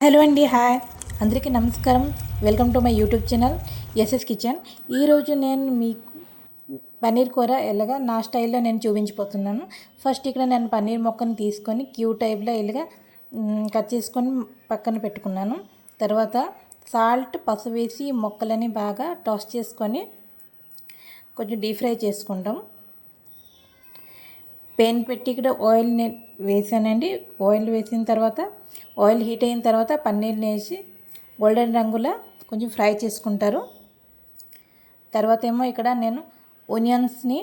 Hello అండి, hi అందరికీ నమస్కారం. Welcome to my YouTube channel SS kitchen. ఈరోజు నేను మీకు పన్నీర్ కూర ఎలాగా నా స్టైల్లో నేను చూపించిపోతున్నాను. ఫస్ట్ ఇక్కడ నేను పన్నీర్ మొక్కను తీసుకొని క్యూ టైప్లో ఇలాగా కట్ చేసుకొని పక్కన పెట్టుకున్నాను. తర్వాత సాల్ట్, పసుపు వేసి మొక్కలని బాగా టాస్ట్ చేసుకొని కొంచెం డీప్ ఫ్రై చేసుకుంటాం. పెన్ పెట్టి ఇక్కడ ఆయిల్ వేసానండి. ఆయిల్ వేసిన తర్వాత ఆయిల్ హీట్ అయిన తర్వాత పన్నీర్ని వేసి గోల్డెన్ రంగులో కొంచెం ఫ్రై చేసుకుంటారు. తర్వాత ఏమో ఇక్కడ నేను ఆనియన్స్ని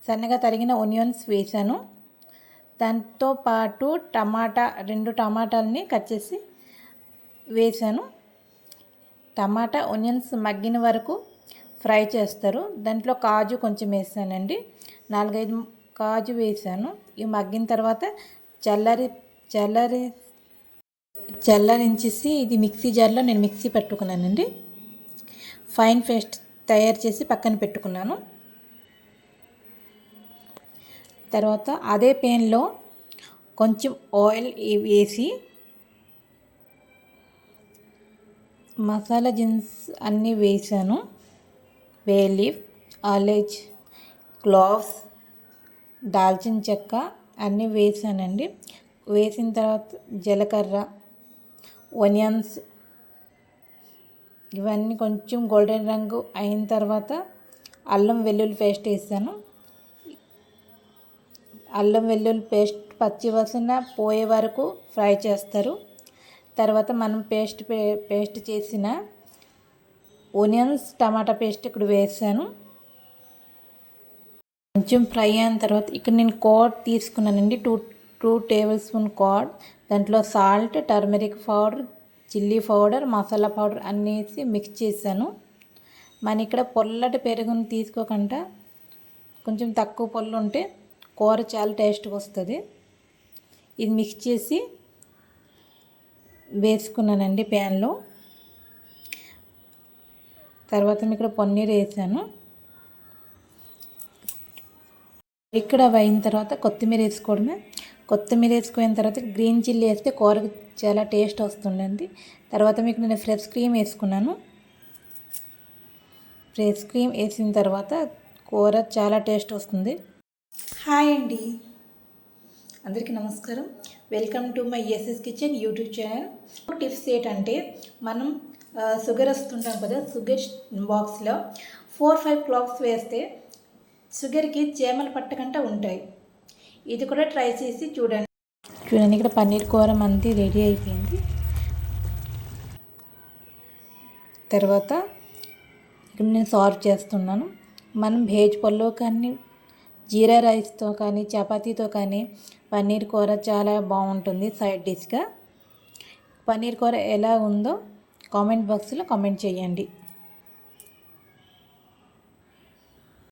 సన్నగా తరిగిన ఆనియన్స్ వేసాను. దాంతో పాటు రెండు టమాటాలని కట్ చేసి వేసాను. టమాటా ఆనియన్స్ మగ్గిన వరకు ఫ్రై చేస్తారు. దాంట్లో కాజు కొంచెం వేసానండి, 4-5 కాజు వేసాను. ఇవి మగ్గిన తర్వాత చల్లరించేసి ఇది మిక్సీ జార్లో నేను మిక్సీ పెట్టుకున్నానండి. ఫైన్ పేస్ట్ తయారు చేసి పక్కన పెట్టుకున్నాను. తర్వాత అదే ప్యాన్లో కొంచెం ఆయిల్ వేసి మసాలా దినుసు అన్నీ వేసాను. బే లీఫ్, ఆలేజ్, క్లోవ్స్, దాల్చిన చెక్క అన్నీ వేసానండి. వేసిన తర్వాత జీలకర్ర, ఆనియన్స్ ఇవన్నీ కొంచెం గోల్డెన్ రంగు అయిన తర్వాత అల్లం వెల్లుల్లి పేస్ట్ వేసాను. అల్లం వెల్లుల్లి పేస్ట్ పచ్చి వాసన పోయే వరకు ఫ్రై చేస్తారు. తర్వాత మనం పేస్ట్ చేసిన ఆనియన్స్, టమాటా పేస్ట్ ఇక్కడ వేసాను. కొంచెం ఫ్రై అయిన తర్వాత ఇక్కడ నేను కర్డ్ తీసుకున్నానండి. Two tablespoon curd. దాంట్లో salt, turmeric powder, chilli powder, masala powder అన్నీ వేసి మిక్స్ చేశాను. మన ఇక్కడ పొల్లటి పెరుగుని తీసుకోకుండా కొంచెం తక్కువ పొల్లు ఉంటే కూర చాలా టేస్ట్గా వస్తుంది. ఇది మిక్స్ చేసి వేసుకున్నానండి ప్యాన్లో. తర్వాత ఇక్కడ పన్నీర్ వేసాను. ఇక్కడ అయిన తర్వాత కొత్తిమీర వేసుకోవడమే. కొత్తిమీర వేసుకున్న తర్వాత గ్రీన్ చిల్లీ వేస్తే కూరకు చాలా టేస్ట్ వస్తుందండి. తర్వాత మీకు నేను ఫ్రెష్ క్రీమ్ వేసుకున్నాను. ఫ్రెష్ క్రీమ్ వేసిన తర్వాత కూర చాలా టేస్ట్ వస్తుంది. హాయ్ అండి, అందరికీ నమస్కారం. Welcome to my SS kitchen YouTube channel. Tips ఏంటంటే, మనం షుగర్ వస్తుంటాం కదా, షుగర్ బాక్స్లో 4-5 క్లాక్స్ వేస్తే షుగర్కి చీమలు పట్టకుండా ఉంటాయి. ఇది కూడా ట్రై చేసి చూడండి. ఇక్కడ పన్నీర్ కూర మంది రెడీ అయిపోయింది. తర్వాత ఇక్కడ నేను సర్వ్ చేస్తున్నాను. మనం వెజ్ పలావ్ కానీ, జీరా రైస్తో కానీ, చపాతీతో కానీ పన్నీర్ కూర చాలా బాగుంటుంది సైడ్ డిష్గా. పన్నీర్ కూర ఎలా ఉందో కామెంట్ బాక్స్లో కామెంట్ చేయండి.